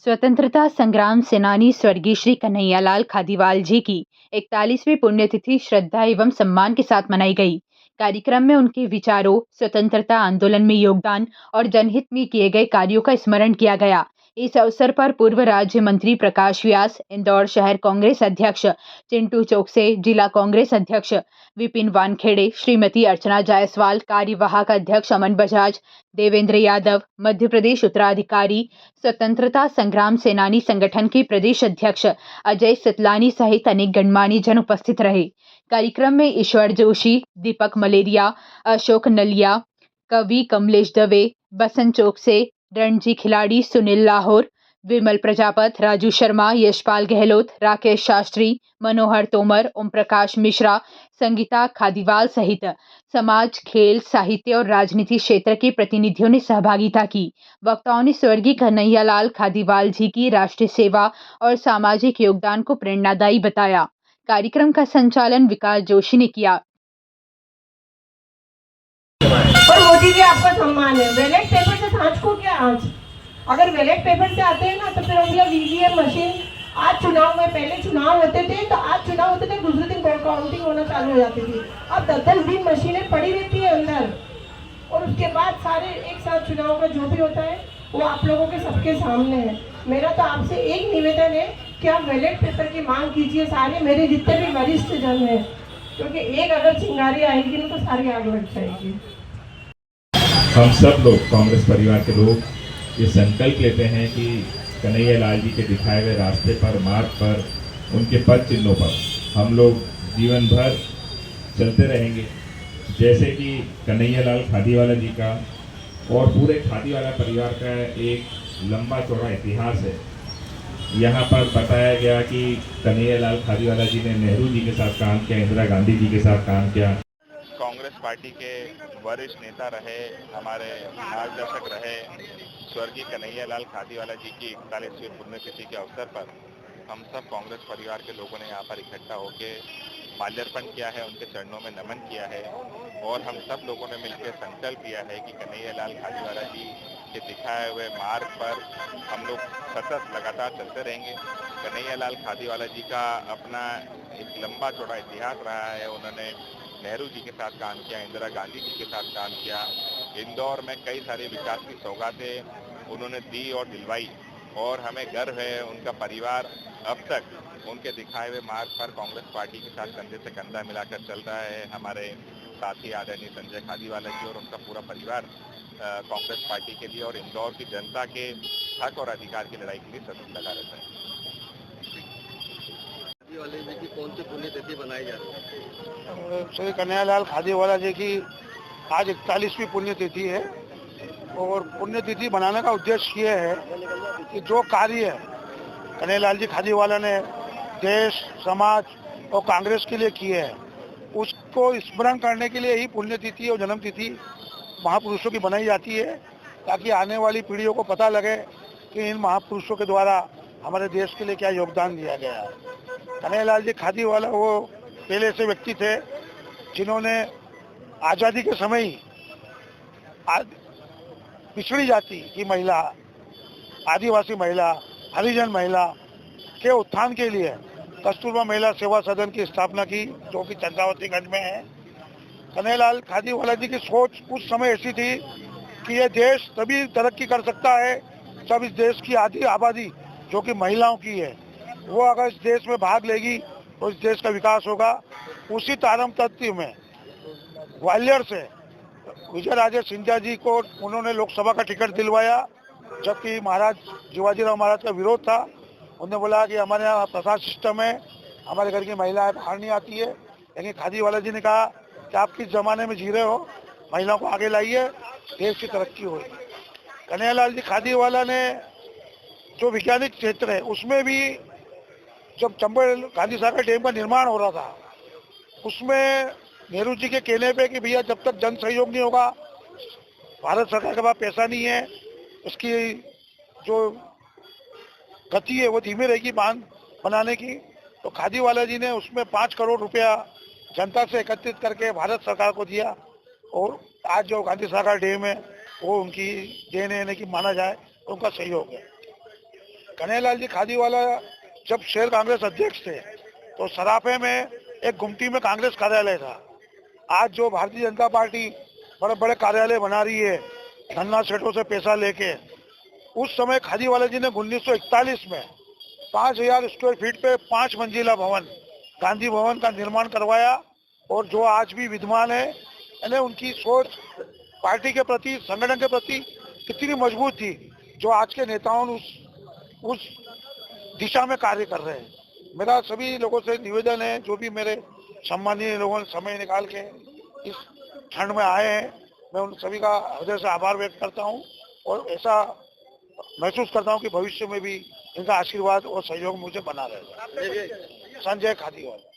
स्वतंत्रता संग्राम सेनानी स्वर्गीय श्री कन्हैयालाल खादीवाल जी की 41वीं पुण्यतिथि श्रद्धा एवं सम्मान के साथ मनाई गई। कार्यक्रम में उनके विचारों, स्वतंत्रता आंदोलन में योगदान और जनहित में किए गए कार्यों का स्मरण किया गया। इस अवसर पर पूर्व राज्य मंत्री प्रकाश व्यास, इंदौर शहर कांग्रेस अध्यक्ष चिंटू चोकसे, जिला कांग्रेस अध्यक्ष विपिन वानखेड़े, श्रीमती अर्चना जायसवाल, कार्यवाहक अध्यक्ष अमन बजाज, देवेंद्र यादव, मध्य प्रदेश उत्तराधिकारी स्वतंत्रता संग्राम सेनानी संगठन के प्रदेश अध्यक्ष अजय सितलानी सहित अनेक गणमान्य जन उपस्थित रहे। कार्यक्रम में ईश्वर जोशी, दीपक मलेरिया, अशोक नलिया, कवि कमलेश दवे, बसंत चौकसे, रणजी खिलाड़ी सुनील लाहौर, विमल प्रजापत, राजू शर्मा, यशपाल गहलोत, राकेश शास्त्री, मनोहर तोमर, ओम प्रकाश मिश्रा, संगीता खादीवाल सहित समाज, खेल, साहित्य और राजनीति क्षेत्र के प्रतिनिधियों ने सहभागिता की। वक्ताओं ने स्वर्गीय कन्हैयालाल खादीवाल जी की राष्ट्रीय सेवा और सामाजिक योगदान को प्रेरणादायी बताया। कार्यक्रम का संचालन विकास जोशी ने किया। और मोदी जी आपका सम्मान है। बैलेट पेपर से सांच को क्या आज, अगर बैलेट पेपर से आते हैं ना तो फिर हम वीवीएम मशीन, आज चुनाव में पहले चुनाव होते थे तो आज चुनाव होते थे दूसरे दिन काउंटिंग होना चालू हो जाती थी। अब 10-10 दिन मशीनें पड़ी रहती है अंदर और उसके बाद सारे एक साथ चुनाव का जो भी होता है वो आप लोगों के सबके सामने है। मेरा तो आपसे एक निवेदन है कि आप बैलेट पेपर की मांग कीजिए, सारे मेरे जितने भी वरिष्ठ जन हैं, क्योंकि एक अगर चिंगारी आएगी ना तो सारी आग लग जाएगी। हम सब लोग कांग्रेस परिवार के लोग ये संकल्प लेते हैं कि कन्हैयालाल जी के दिखाए हुए रास्ते पर, मार्ग पर, उनके पद चिन्हों पर हम लोग जीवन भर चलते रहेंगे। जैसे कि कन्हैयालाल खादीवाला जी का और पूरे खादीवाला परिवार का एक लंबा चौड़ा इतिहास है। यहाँ पर बताया गया कि कन्हैयालाल खादीवाला जी ने नेहरू जी के साथ काम किया, इंदिरा गांधी जी के साथ काम किया। कांग्रेस पार्टी के वरिष्ठ नेता रहे, हमारे मार्गदर्शक रहे। स्वर्गीय कन्हैयालाल खादीवाला जी की 41वीं पुण्यतिथि के अवसर पर हम सब कांग्रेस परिवार के लोगों ने यहाँ पर इकट्ठा होकर माल्यार्पण किया है, उनके चरणों में नमन किया है और हम सब लोगों ने मिलकर संकल्प लिया है कि कन्हैयालाल खादीवाला जी के दिखाए हुए मार्ग पर हम लोग सतत लगातार चलते रहेंगे। कन्हैयालाल खादीवाला जी का अपना एक लंबा चौड़ा इतिहास रहा है। उन्होंने नेहरू जी के साथ काम किया, इंदिरा गांधी जी के साथ काम किया। इंदौर में कई सारी विकास की सौगातें उन्होंने दी और दिलवाई और हमें गर्व है उनका परिवार अब तक उनके दिखाए हुए मार्ग पर कांग्रेस पार्टी के साथ कंधे से कंधा मिलाकर चल रहा है। हमारे साथी आदरणीय संजय खादीवाला जी और उनका पूरा परिवार कांग्रेस पार्टी के लिए और इंदौर की जनता के हक और अधिकार की लड़ाई के लिए सतत लगा रहता है। खादीवाला जी की कौन सी पुण्यतिथि बनाई जा रही है? श्री कन्हैयालाल खादीवाला जी की आज 41वीं पुण्यतिथि है और पुण्यतिथि बनाने का उद्देश्य ये है कि जो कार्य कन्हैयालाल जी खादीवाला ने देश, समाज और कांग्रेस के लिए किए हैं उसको स्मरण करने के लिए ही पुण्यतिथि और जन्मतिथि महापुरुषों की बनाई जाती है, ताकि आने वाली पीढ़ियों को पता लगे कि इन महापुरुषों के द्वारा हमारे देश के लिए क्या योगदान दिया गया है। कन्हैयालाल जी खादीवाला वो पहले ऐसे व्यक्ति थे जिन्होंने आज़ादी के समय ही पिछड़ी जाति की महिला, आदिवासी महिला, हरिजन महिला के उत्थान के लिए कस्तूरबा महिला सेवा सदन की स्थापना की, जो कि चंद्रावतीगंज में है। कन्हैयालाल खादीवाला जी की सोच उस समय ऐसी थी कि ये देश तभी तरक्की कर सकता है जब इस देश की आधी आबादी जो कि महिलाओं की है वो अगर इस देश में भाग लेगी तो इस देश का विकास होगा। उसी तारम तथ्य में ग्वालियर से विजय राजे सिंधिया जी को उन्होंने लोकसभा का टिकट दिलवाया, जबकि महाराज शिवाजीराव महाराज का विरोध था। उन्होंने बोला कि हमारे यहाँ प्रसाद सिस्टम है, हमारे घर की महिलाएं बाहर नहीं आती है। लेकिन खादीवाला जी ने कहा कि आप किस जमाने में जी रहे हो, महिलाओं को आगे लाइए, देश की तरक्की होगी। कन्हैयालाल जी खादीवाला ने जो वैज्ञानिक क्षेत्र है उसमें भी, जब चंबल गांधी सागर डैम का निर्माण हो रहा था उसमें नेहरू जी के कहने पे कि भैया जब तक जन सहयोग नहीं होगा, भारत सरकार के पास पैसा नहीं है, उसकी जो गति है वो धीमी रहेगी बांध बनाने की, तो खादीवाला जी ने उसमें 5 करोड़ रुपया जनता से एकत्रित करके भारत सरकार को दिया और आज जो गांधी सागर डैम है वो उनकी देन है कि माना जाए, उनका सहयोग है। कन्हैयालाल जी खादीवाला जब शहर कांग्रेस अध्यक्ष थे तो सराफे में एक गुमटी में कांग्रेस कार्यालय था। आज जो भारतीय जनता पार्टी बड़े बड़े कार्यालय बना रही है धन्ना सेठों से पैसा लेके, उस समय खादीवाला जी ने 1941 में 5000 स्क्वायर फीट पे 5 मंजिला भवन गांधी भवन का निर्माण करवाया। और जो आज भी विद्यमान है, यानी उनकी सोच पार्टी के प्रति, संगठन के प्रति कितनी मजबूत थी, जो आज के नेताओं उस दिशा में कार्य कर रहे हैं। मेरा सभी लोगों से निवेदन है, जो भी मेरे सम्मानीय लोगों ने समय निकाल के इस ठंड में आए हैं, मैं उन सभी का हृदय से आभार व्यक्त करता हूं और ऐसा महसूस करता हूं कि भविष्य में भी इनका आशीर्वाद और सहयोग मुझे बना रहेगा। संजय खादीवाला।